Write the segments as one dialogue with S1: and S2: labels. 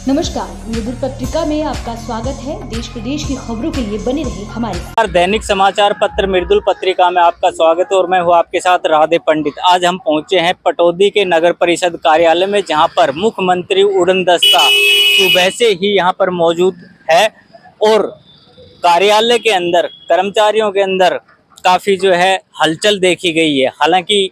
S1: नमस्कार, मृदुल पत्रिका में आपका स्वागत है। देश प्रदेश की खबरों के लिए बने रहे हमारे साथ।
S2: दैनिक समाचार पत्र मृदुल पत्रिका में आपका स्वागत है और मैं हूं आपके साथ राधे पंडित। आज हम पहुंचे हैं पटौदी के नगर परिषद कार्यालय में, जहां पर मुख्यमंत्री उड़न दस्ता सुबह से ही यहां पर मौजूद है और कार्यालय के अंदर कर्मचारियों के अंदर काफ़ी जो है हलचल देखी गई है। हालांकि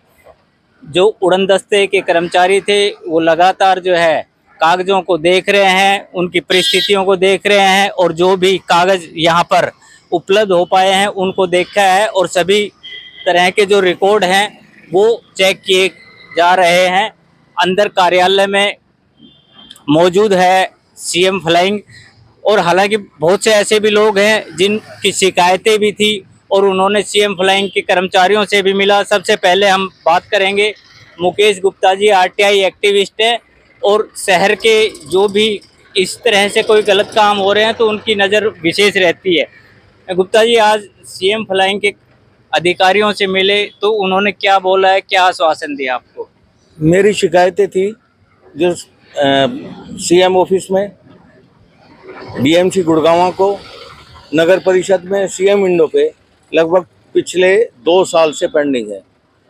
S2: जो उड़न दस्ते के कर्मचारी थे वो लगातार जो है कागज़ों को देख रहे हैं, उनकी परिस्थितियों को देख रहे हैं और जो भी कागज़ यहाँ पर उपलब्ध हो पाए हैं उनको देखा है और सभी तरह के जो रिकॉर्ड हैं वो चेक किए जा रहे हैं। अंदर कार्यालय में मौजूद है सीएम फ्लाइंग और हालांकि बहुत से ऐसे भी लोग हैं जिनकी शिकायतें भी थी और उन्होंने सीएम फ्लाइंग के कर्मचारियों से भी मिला। सबसे पहले हम बात करेंगे मुकेश गुप्ता जी, आरटीआई एक्टिविस्ट है और शहर के जो भी इस तरह से कोई गलत काम हो रहे हैं तो उनकी नज़र विशेष रहती है। गुप्ता जी, आज सीएम फ्लाइंग के अधिकारियों से मिले तो उन्होंने क्या बोला है, क्या आश्वासन दिया आपको?
S3: मेरी शिकायतें थी जो सीएम ऑफिस में, डीएमसी गुड़गांव को, नगर परिषद में सीएम विंडो पे लगभग पिछले 2 साल से पेंडिंग है,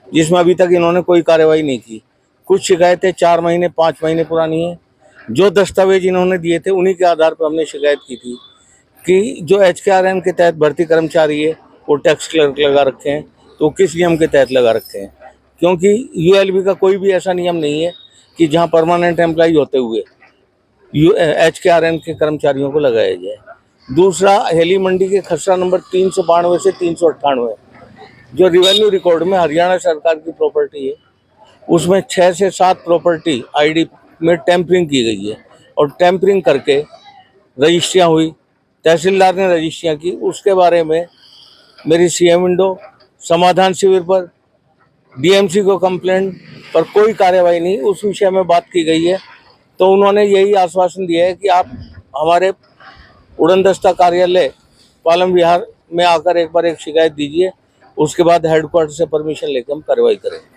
S3: जिसमें अभी तक इन्होंने कोई कार्रवाई नहीं की। कुछ शिकायतें 4 महीने 5 महीने पुरानी हैं। जो दस्तावेज इन्होंने दिए थे उन्हीं के आधार पर हमने शिकायत की थी कि जो HKRM के तहत भर्ती कर्मचारी है वो टैक्स क्लर्क लगा रखे हैं, तो किस नियम के तहत लगा रखे हैं? क्योंकि ULB का कोई भी ऐसा नियम नहीं है कि जहां परमानेंट एम्प्लॉय होते हुए HKRM के कर्मचारियों को लगाया जाए। दूसरा, हेली मंडी के खसरा नंबर 392 से 398 जो रिवेन्यू रिकॉर्ड में हरियाणा सरकार की प्रॉपर्टी है, उसमें 6 से 7 प्रॉपर्टी ID में टेम्परिंग की गई है और टेम्परिंग करके रजिस्ट्रियाँ हुई, तहसीलदार ने रजिस्ट्रियाँ की। उसके बारे में मेरी सीएम विंडो, समाधान शिविर पर, DMC को कंप्लेंट पर कोई कार्रवाई नहीं, उस विषय में बात की गई है। तो उन्होंने यही आश्वासन दिया है कि आप हमारे उड़न दस्ता कार्यालय पालम विहार में आकर एक बार एक शिकायत दीजिए, उसके बाद हेडक्वार्टर से परमिशन लेकर हम कार्रवाई करेंगे।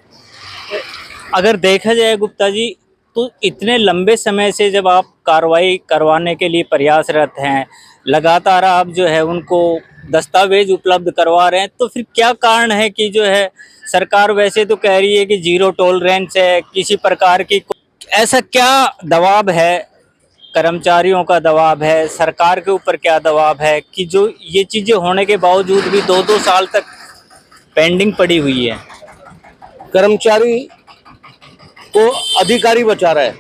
S2: अगर देखा जाए गुप्ता जी, तो इतने लंबे समय से जब आप कार्रवाई करवाने के लिए प्रयासरत हैं, लगातार आप जो है उनको दस्तावेज उपलब्ध करवा रहे हैं, तो फिर क्या कारण है कि जो है सरकार वैसे तो कह रही है कि जीरो टॉलरेंस है, किसी प्रकार की ऐसा क्या दबाव है? कर्मचारियों का दबाव है, सरकार के ऊपर क्या दबाव है कि जो ये चीज़ें होने के बावजूद भी 2-2 साल तक पेंडिंग पड़ी हुई है?
S3: कर्मचारी को अधिकारी बचा रहा है।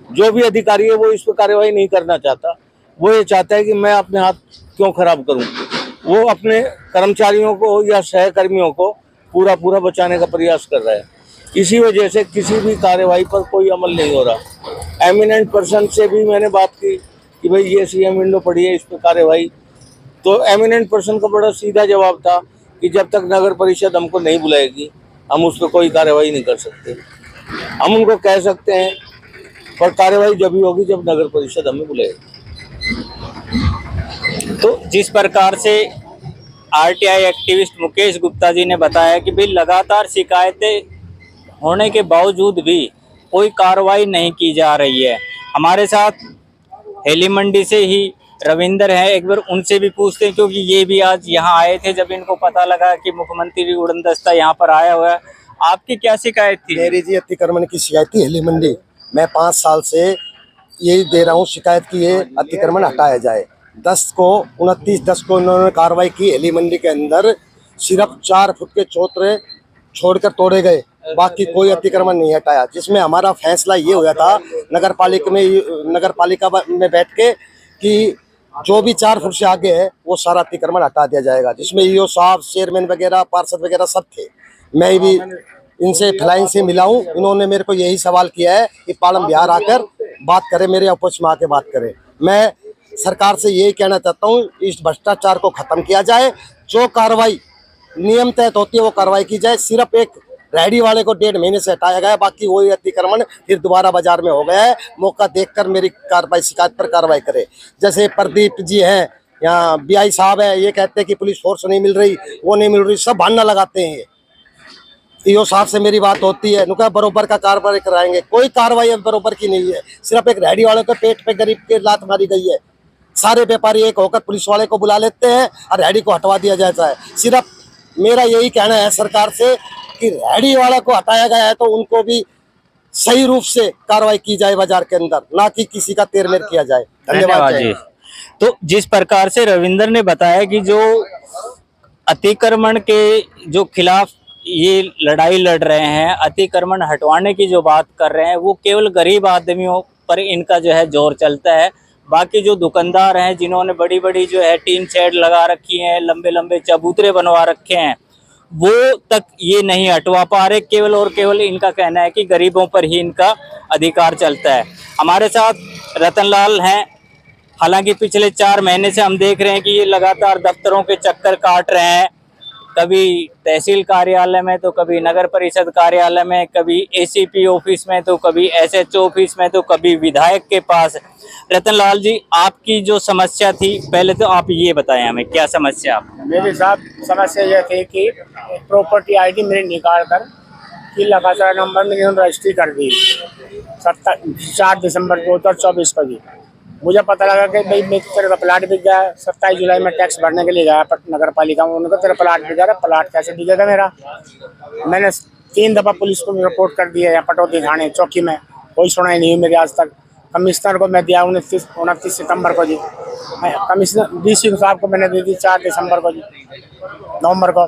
S3: जो भी अधिकारी है वो इस पर कार्रवाई नहीं करना चाहता। वो ये चाहता है कि मैं अपने हाथ क्यों खराब करूं। वो अपने कर्मचारियों को या सहकर्मियों को पूरा बचाने का प्रयास कर रहा है। इसी वजह से किसी भी कार्रवाई पर कोई अमल नहीं हो रहा। एमिनेंट पर्सन से भी मैंने बात की कि भाई ये सीएम विंडो पड़ी है, इस पर कार्रवाई। तो एमिनेंट पर्सन का बड़ा सीधा जवाब था कि जब तक नगर परिषद हमको नहीं बुलाएगी हम उस पर कोई कार्रवाई नहीं कर सकते। हम उनको कह सकते हैं पर कार्रवाई जब ही होगी जब नगर परिषद हमें बुलाएगी।
S2: तो जिस प्रकार से आरटीआई एक्टिविस्ट मुकेश गुप्ता जी ने बताया कि भाई लगातार शिकायतें होने के बावजूद भी कोई कार्रवाई नहीं की जा रही है। हमारे साथ हेली मंडी से ही रविंदर है, एक बार उनसे भी पूछते हैं क्योंकि ये भी आज यहाँ आए थे जब इनको पता लगा कि मुख्यमंत्री उड़न दस्ता यहाँ पर आया हुआ है। आपकी क्या शिकायत थी?
S4: मेरी जी अतिक्रमण की शिकायत थी हेली मंडी। मैं 5 साल से यही दे रहा हूँ शिकायत की ये अतिक्रमण हटाया जाए। 29/10 को उन्होंने कार्रवाई की। हेली मंडी के अंदर सिर्फ 4 फुट के चौतरे छोड़कर तोड़े गए, बाकी कोई अतिक्रमण नहीं हटाया। जिसमें हमारा फैसला ये हुआ था नगर पालिका में बैठ के कि जो भी 4 फुट से आगे है वो सारा अतिक्रमण हटा दिया जाएगा। जिसमें ईओ साहब, चेयरमैन वगैरह, पार्षद वगैरह सब थे। मैं भी इनसे फ्लाइंग से मिला हूँ। इन्होंने मेरे को यही सवाल किया है कि पालम विहार आकर बात करें, मेरे ऑफिस में आके बात करें। मैं सरकार से यही कहना चाहता हूँ इस भ्रष्टाचार को खत्म किया जाए। जो कार्रवाई नियम तहत होती है वो कार्रवाई की जाए। सिर्फ एक रेहड़ी वाले को 1.5 महीने से हटाया गया, बाकी वही अतिक्रमण फिर दोबारा बाजार में हो गया है। मौका देखकर मेरी शिकायत पर कार्रवाई करे। जैसे प्रदीप जी हैं, यहाँ BI साहब है, ये कहते हैं कि पुलिस फोर्स नहीं मिल रही, वो नहीं मिल रही, सब बहाना लगाते हैं। ईओ साहब से मेरी बात होती है, उनका बरोबर का कार्रवाई कराएंगे। कोई कार्रवाई अब बरोबर की नहीं है, सिर्फ एक रेहड़ी वाले के पेट पे गरीब के लात मारी गई है। सारे व्यापारी एक होकर पुलिस वाले को बुला लेते हैं और रेहड़ी को हटवा दिया जाता है। सिर्फ मेरा यही कहना है सरकार से कि रेहड़ी वाला को हटाया गया है तो उनको भी सही रूप से कार्रवाई की जाए बाजार के अंदर, ना कि किसी का तेर मेर किया जाए।
S2: धन्यवाद जी। तो जिस प्रकार से रविंदर ने बताया कि जो अतिक्रमण के जो खिलाफ ये लड़ाई लड़ रहे हैं, अतिक्रमण हटवाने की जो बात कर रहे हैं, वो केवल गरीब आदमियों पर इनका जो है जोर चलता है। बाकी जो दुकानदार हैं जिन्होंने बड़ी बड़ी जो है टीन शेड लगा रखी हैं, लंबे लंबे चबूतरे बनवा रखे हैं, वो तक ये नहीं हटवा पा रहे। केवल और केवल इनका कहना है कि गरीबों पर ही इनका अधिकार चलता है। हमारे साथ रतनलाल हैं। हालांकि पिछले 4 महीने से हम देख रहे हैं कि ये लगातार दफ्तरों के चक्कर काट रहे हैं, कभी तहसील कार्यालय में तो कभी नगर परिषद कार्यालय में, कभी एसीपी ऑफिस में तो कभी एसएचओ ऑफिस में तो कभी विधायक के पास। रतनलाल जी, आपकी जो समस्या थी, पहले तो आप ये बताएं हमें क्या समस्या आप?
S5: मेरे साथ समस्या यह थी कि प्रॉपर्टी आईडी मेरी निकाल कर किला कचरा नंबर में इन्होंने रजिस्ट्री कर दी 4 दिसंबर 2024 को जी। मुझे पता लगा कि भाई मैं तेरे का प्लाट बिक गया। 27 जुलाई में टैक्स भरने के लिए गया नगर पालिका में, उन्होंने कहा तेरा प्लाट बिक गया। प्लाट कैसे बिकेगा मेरा? मैंने 3 दफ़ा पुलिस को रिपोर्ट कर दी है यहाँ पटौदी थाने चौकी में, कोई सुनाई नहीं हुई मेरी आज तक। कमिश्नर को मैं दिया 29 सितंबर को जी, कमिश्नर डीसी साहब को मैंने दे दी 4 दिसंबर को जी, नवंबर को।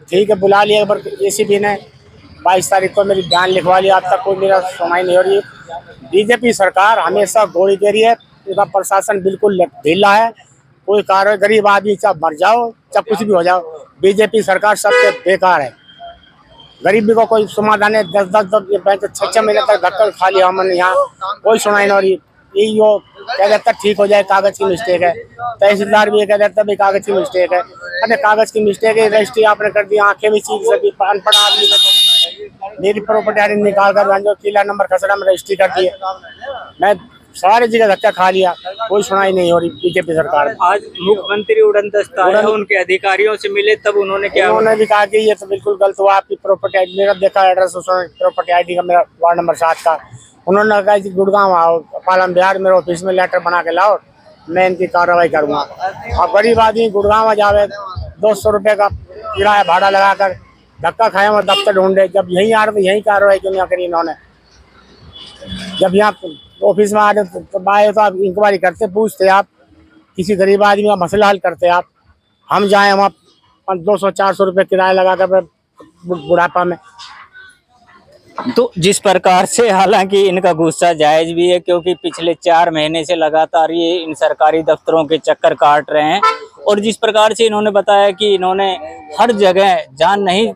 S5: ठीक है, बुला लिया एक बार एसीपी ने, 22 तारीख को मेरी बयान लिखवा लिया। अब तक कोई मेरा सुनाई नहीं हो रही। बीजेपी सरकार हमेशा गोली दे रही है, उसका प्रशासन बिल्कुल ढीला है। कोई कार्य गरीब आदमी चाहे मर जाओ चाहे कुछ भी हो जाओ, बीजेपी सरकार सबसे बेकार है। गरीबी को कोई समाधान है, 10 6 महीने तक धक्का खा लिया हमने, यहाँ कोई सुनाई नहीं हो रही। यही जो कह देता ठीक हो जाए, कागज की मिस्टेक है। तहसीलदार भी कह देता भाई कागज की मिस्टेक है। अरे कागज की मिस्टेक है, रजिस्ट्री आपने कर दी, आंखें भी चीज सभी अनपढ़ आदमी को मेरी प्रॉपर्टी निकाल कर जो किला नंबर खसरा में रजिस्ट्री कर दी है। मैं सारी जगह धक्का खा लिया, कोई सुनाई नहीं हो रही बीजेपी सरकार।
S2: आज मुख्यमंत्री उड़नदस्ता आया, उनके अधिकारियों से मिले, तब उन्होंने
S5: भी कहा कि ये तो बिल्कुल गलत हुआ, आपकी प्रॉपर्टी आईडी मेरा देखा एड्रेस प्रॉपर्टी आईडी का मेरा वार्ड नंबर 7 का। उन्होंने कहा कि गुड़गांव आओ, पालम बिहार मेरे ऑफिस में लेटर बना के लाओ, मैं इनकी कार्रवाई करूँगा। और गरीब आदमी गुड़गांव जावे 200 रुपये का किराया भाड़ा लगा कर धक्का खाए और दफ्तर ढूंढे। जब यहीं आ रहे यहीं कार्रवाई क्यों नहीं करी इन्होंने? जब यहाँ ऑफिस में आ रहे तो आए तो आप इंक्वायरी करते, पूछते, आप किसी गरीब आदमी का मसला हल करते। आप हम जाएं वहाँ 200-400 रुपये किराया लगा कर बुढ़ापा में।
S2: तो जिस प्रकार से, हालांकि इनका गुस्सा जायज भी है, क्योंकि पिछले 4 महीने से लगातार ये इन सरकारी दफ्तरों के चक्कर काट रहे हैं। और जिस प्रकार से इन्होंने बताया कि इन्होंने हर जगह जहाँ नहीं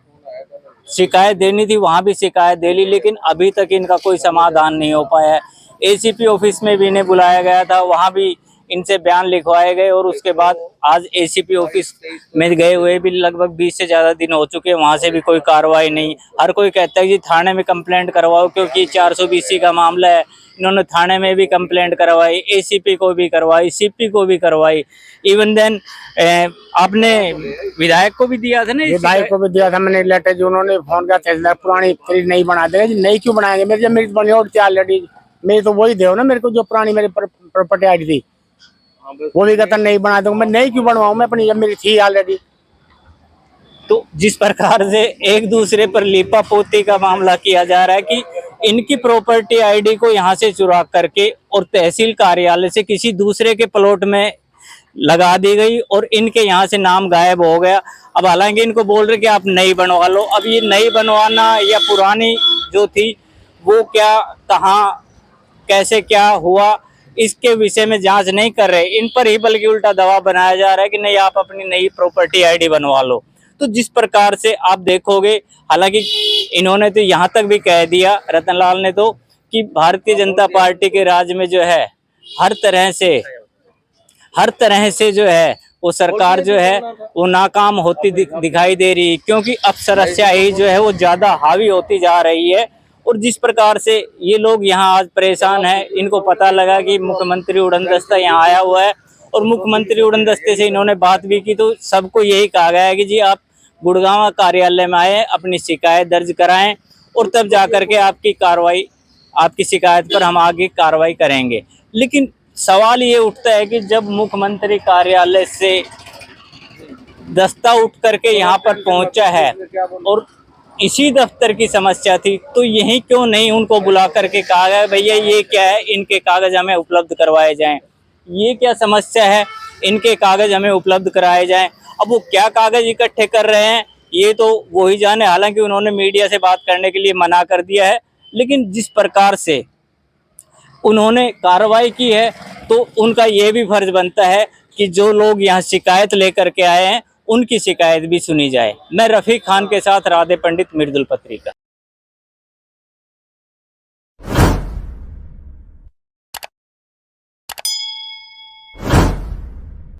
S2: शिकायत देनी थी वहाँ भी शिकायत दे ली, लेकिन अभी तक इनका कोई समाधान नहीं हो पाया है। एसीपी ऑफिस में भी इन्हें बुलाया गया था, वहाँ भी इनसे बयान लिखवाए गए, और उसके बाद आज एसीपी ऑफिस में गए हुए भी लगभग 20 से ज़्यादा दिन हो चुके हैं, वहाँ से भी कोई कार्रवाई नहीं। हर कोई कहता है कि थाने में कंप्लेंट करवाओ, क्योंकि 420 का मामला है। इन्होंने थाने में भी कंप्लेंट करवाई, एसीपी को भी करवाई, सीपी को भी करवाई, इवन देन आपने विधायक को भी दिया था ना?
S5: विधायक को भी दिया था मैंने लेटर, जो उन्होंने फोन किया था पुरानी फ्रिज नहीं बना देगा जी। नहीं क्यों बनाएंगे? मेरी जब मेरी बनी थी ऑलरेडी, मेरी तो वही दे ना मेरे को, जो पुरानी मेरी प्रॉपर्टी आई थी वो भी कहता नहीं बना दूंगा। मैं नहीं क्यों बनवाऊं? मैं अपनी जब मेरी थी ऑलरेडी।
S2: तो जिस प्रकार से एक दूसरे पर लीपा पोती का मामला किया जा रहा है कि इनकी प्रॉपर्टी आईडी को यहाँ से चुरा करके और तहसील कार्यालय से किसी दूसरे के प्लॉट में लगा दी गई, और इनके यहाँ से नाम गायब हो गया। अब हालांकि इनको बोल रहे कि आप नई बनवा लो। अब ये नई बनवाना या पुरानी जो थी वो क्या, कहाँ, कैसे, क्या हुआ, इसके विषय में जांच नहीं कर रहे। इन पर ही बल्कि उल्टा दबाव बनाया जा रहा है कि नहीं, आप अपनी नई प्रॉपर्टी आईडी बनवा लो। तो जिस प्रकार से आप देखोगे, हालांकि इन्होंने तो यहाँ तक भी कह दिया, रतनलाल ने, तो कि भारतीय जनता पार्टी के राज में जो है हर तरह से जो है वो सरकार जो है वो नाकाम होती दिखाई दे रही है, क्योंकि अफसरशाही जो है वो ज़्यादा हावी होती जा रही है। और जिस प्रकार से ये लोग यहाँ आज परेशान हैं, इनको पता लगा कि मुख्यमंत्री उड़नदस्ता यहाँ आया हुआ है, और मुख्यमंत्री उड़नदस्ते से इन्होंने बात भी की, तो सबको यही कहा गया है कि जी आप गुड़गांव कार्यालय में आए, अपनी शिकायत दर्ज कराएं और तब जाकर के आपकी शिकायत पर हम आगे कार्रवाई करेंगे। लेकिन सवाल ये उठता है कि जब मुख्यमंत्री कार्यालय से दस्ता उठ करके यहाँ पर पहुंचा है और इसी दफ्तर की समस्या थी, तो यही क्यों नहीं उनको बुला करके कहा गया भैया ये क्या है, इनके कागज हमें उपलब्ध करवाए जाएं, ये क्या समस्या है, इनके कागज हमें उपलब्ध कराए जाएं। अब वो क्या कागज इकट्ठे कर रहे हैं ये तो वो ही जाने, हालांकि उन्होंने मीडिया से बात करने के लिए मना कर दिया है। लेकिन जिस प्रकार से उन्होंने कार्रवाई की है तो उनका ये भी फर्ज बनता है कि जो लोग यहाँ शिकायत लेकर के आए हैं उनकी शिकायत भी सुनी जाए। मैं रफ़ीक खान के साथ राधे पंडित, मृदुल पत्रिका।